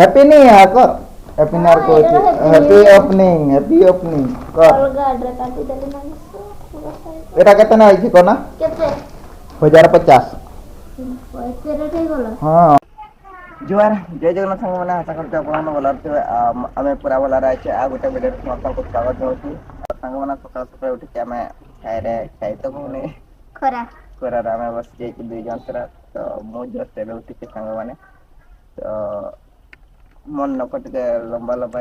Happy new year कर happy new year को happy opening कर अलगा आड्रे काटी देली ना एटा केतना आइछि कोना केते 1050 एते रेट हे गला हां जुआर जय जगन्नाथ संग माने आशा करते आपण भल थे आमे पूरा भल रहे आ गोटे वीडियो समस्त स्वागत होची संग माने सकाळ सकाळ उठी के आमे खाइ तो कोने खरा खरा आमे बस जे कि दुई जन तरा तो मो जस्ट एबे उठी के संग माने तो मन न कटके लंबा लंबा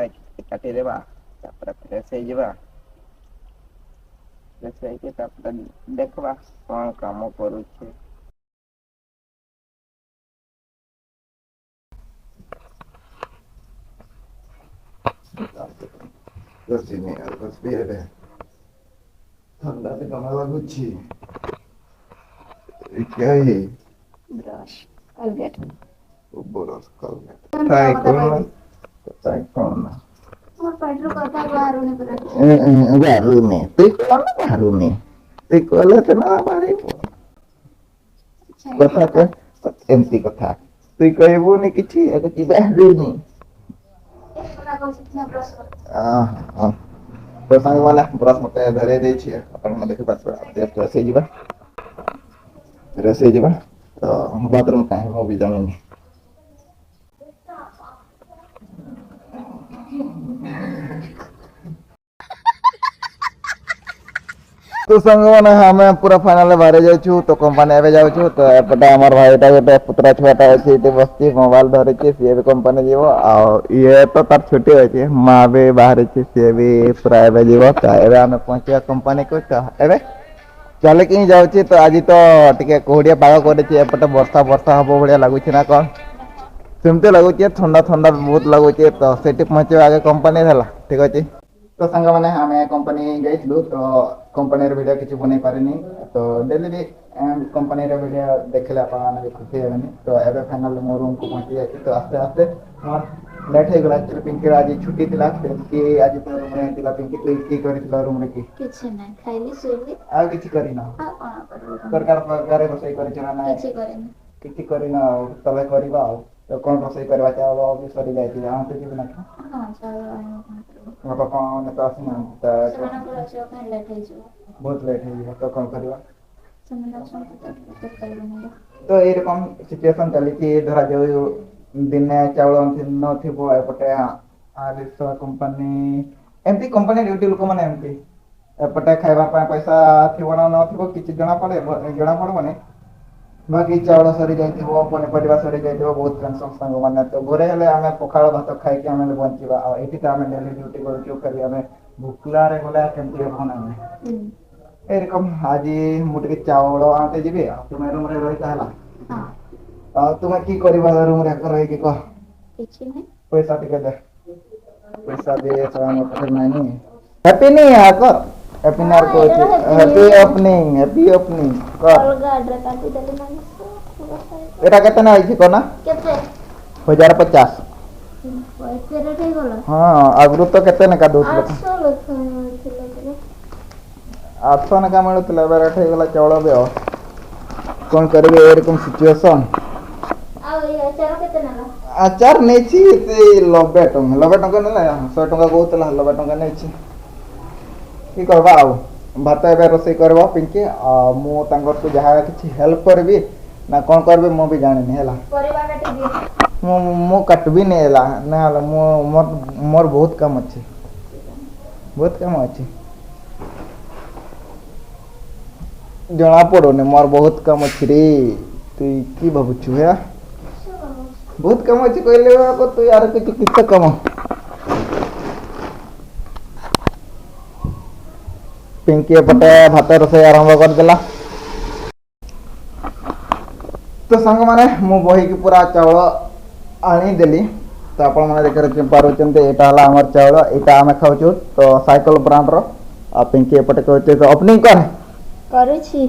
काटी देबा तापर फ्रेश हे जिबा फ्रेश हे के तापर देखबा कोन काम करू छी Così algo spiede. Andate con la Gucci. E che hai? Brush अलगेट Boros Colgate. Tai con. Tai con. मोर पेट रो कथा बाहर ने पर Baru nih. Tikol baru nih. Tikol itu nama baru. Kota ke? Enti kota. Tikol ibu nih kecil. Aku tiba baru nih. तो सांग वाला ब्रश मते धरे दे छी अपन में देखे पास रसे जीवा तो बाथरूम का है वो भी जाने तो संग माने हमें पूरा फाइनल बाहर जाऊ तो कंपनी एबे जाऊ तो एपटे हमर भाईटा गोटे पुत्रा छुआटा अछि ते बस्ती मोबाइल धरे छी से भी कंपनी जीवो आ ये तो तार छुट्टी होय छी मां भी बाहर छी से भी पूरा एबे जीवो तो एबे हमें पहुंचिया कंपनी को तो एबे चले कि जाऊ छी तो आज तो टिके कोहडिया पाग करे छी एपटे वर्षा वर्षा हबो बढ़िया लागु छी ना कोन सेमते लागु छी ठंडा ठंडा बहुत लागु छी तो सेठी पहुंचे आगे कंपनी हला ठीक अछि तो संग माने हमें कंपनी गइलु तो कंपनी रे वीडियो किछ बनै पारेनी तो डेली भी कंपनी रे वीडियो देखले अपन भी खुशी हेबनी तो एबे फाइनल मो रूम को पहुंची जाई तो आस्ते आस्ते मोर लेट हे गला पिंकी आज छुट्टी दिला कि आज तो रूम रे दिला पिंकी तो की करितला रूम रे की किछ नै खाइली सोइली आ किछ करिना आ कोन करू सरकार पगारे बसई करि चना ना किछ करेन किछ करिना तबे करबा तो कौन रसोई करवा चाहो भी सरी जाई थी हम तो जी ना हां चलो तो कौन तो आसना तो सेना को रचो काहे लेट हे जो बहुत लेट है तो कौन करवा सेना तो करबो तो ये रकम सिचुएशन चली थी धरा जो दिन में चावल न थी वो एपटे आरिस कंपनी एमती कंपनी ड्यूटी लोक माने एमती एपटे खाइबा पा पैसा थिबो न थिबो किछ जणा पड़बने बाकी चावल सरी जाइथिबो पनिपरिया सरी जाइथिबो बहुत टेंशन संग माने तो घरे हेले हमें पखाल भात खाइ के हमें बंचिबा आ एठी त हमें डेली ड्यूटी करू करी हमें भुखला रे गला केमती होना हमें एरकम आज मुटे चावल आते जीबे तुम रूम रे रही ताला हां तुम की करबा रूम रे रही के कह किछ नै पैसा टिके दे पैसा दे सम पर नहीं हैप्पी न्यू ईयर कर हैप्पी न्यू ईयर को हैप्पी ओपनिंग कर अलगा आड्रे काटी देली ना एटा केतना आइछि कोना केते 1050 एते रेट हे गला हां आगु तो केते न का दोतले 800 लखन 800 न का मिलुतले रेट हे गला चावल बे कौन करबे एरकम सिचुएशन आ ये अचार केते ना आचार नेछि से 90 टंका नेला 100 टंका कहतला 90 टंका नेछि की करबा आ भात एबे रोसई करबा पिंकी आ मु तांगर को जहा किछि हेल्प करबी ना कोन करबे मु भी जाने हेला परिवा काटी दे मु काटबी ने हेला ना मु मोर बहुत काम अछि जणा पड़ो ने मोर बहुत काम अछि रे तू की भाबुछु हे बहुत काम अछि कहले को तू यार किछ काम पिंकी पटे भात रोसई आरंभ कर देला तो संग माने मु बही की पूरा चावल आनी देली तो आपण माने देख पारो चंते एटा हला हमर चावल एटा हमें खाउछु तो साइकिल ब्रांड रो आ पिंकी पटे कहते तो ओपनिंग कर छी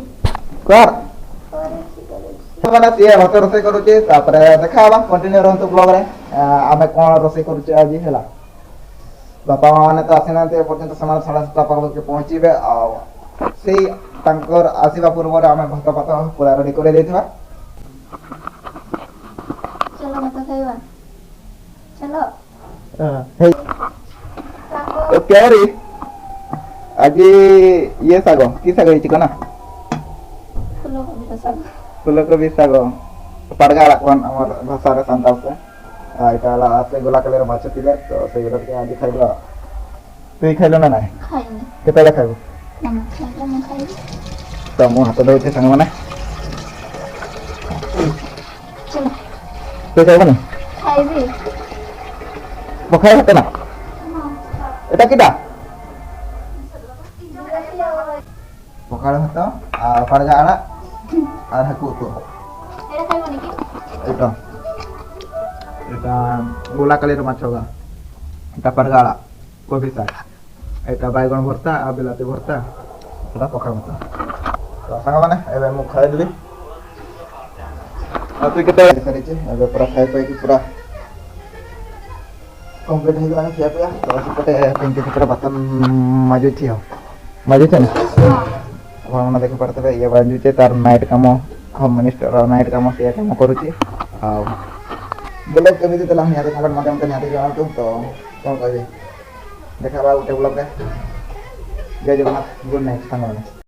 तो माने से भात रोसई करूचे तापर देखाबा कंटिन्यू रहंतु ब्लॉग रे आमे कोन रोसई करूचे आज हेला बापा माने तो आसिना ते पर्यंत समान 7:30 पाक के पहुंचीबे आ सेई तांकर आसीबा पूर्व आमे भात पूरा रेडी करे देथिबा चलो मत खाइबा चलो ହେଇ ଶାଗ କ୍ୟାରି ଆଜି ଇଏ ଶାଗ କି ଶାଗ ହେଇଛି କନା ଫୁଲକୋବିର ଶାଗ ଫୁଲକୋବି ଶାଗ ପାଡ଼ଗାଳା କନ୍ ଆମର ଭାଷାରେ ସାନ୍ତାଳରେ ଏଇଟା ହେଲା ସେ ଗୋଲା କଲର ମାଛ ଥିଲେ ତ ସେଇଗୁଡ଼ା ଟିକେ ଆଜି ଖାଇବା ତୁଇ ଖାଇଲୁ ନା ନାହିଁ ଖାଇନି କେତେବେଳେ ଖାଇବୁ ମାମା ଖାଇଲେ ମୁଁ ଖାଇବି ତ ମୁଁ ହାତ ଦେଉଛି ସାଙ୍ଗମାନେ ଚलो ତୁଇ ଖାଇବୁନି ଖାଇବି ପଖାଳ ଭାତ ନା এটা কিটা পখাଳ ଭାତ ଆଉ ପାଡ଼ଗାଳା আর হাকু তো ଏଇଟା ଖାଇବନି କି এটা এটা গোলা কালের মাছ গা এটা পাড়গাড়া কোবি শাক এটা বাইগণ ভর্তা আর বিলাতি ভর্তা এটা পখাଳ ଭାତ ତ ସାଙ୍ଗମାନେ ଏବେ ମୁଁ ଖାଇଦେଲି ଆଉ ତୁଇ କେତେବେଳେ ସାରିଛି ଏବେ ପୁରା ଖାଇ ପାଇକି ପୁରା କମ୍ପ୍ଲିଟ୍ ହେଇଗଲାଣି ଖିଆ ପିଆ ତ ସେପଟେ ପିଙ୍କି ସେପଟେ ବାସନ ମାଜୁଛି ଆଉ ମାଜୁଛି ନା ଆପଣମାନେ ଦେଖିପାରୁଥିବେ ଇଏ ବାଜୁଛି ତାର ନାଇଟ୍ କାମ ହୋମ୍ ମିନିଷ୍ଟର ନାଇଟ୍ କାମ ସିଏ କାମ କରୁଛି ଆଉ ବ୍ଲଗ୍ କେମିତି ଥିଲା ନିହାତି କମେଣ୍ଟ ମାଧ୍ୟମରେ ନିହାତି ଜଣାନ୍ତୁ ତ କ'ଣ କହିବି ଦେଖା ହେବା ଗୋଟେ ବ୍ଲଗ୍ରେ ଜୟ ଜଗନ୍ନାଥ ଗୁଡ୍ ନାଇଟ୍ ସାଙ୍ଗମାନେ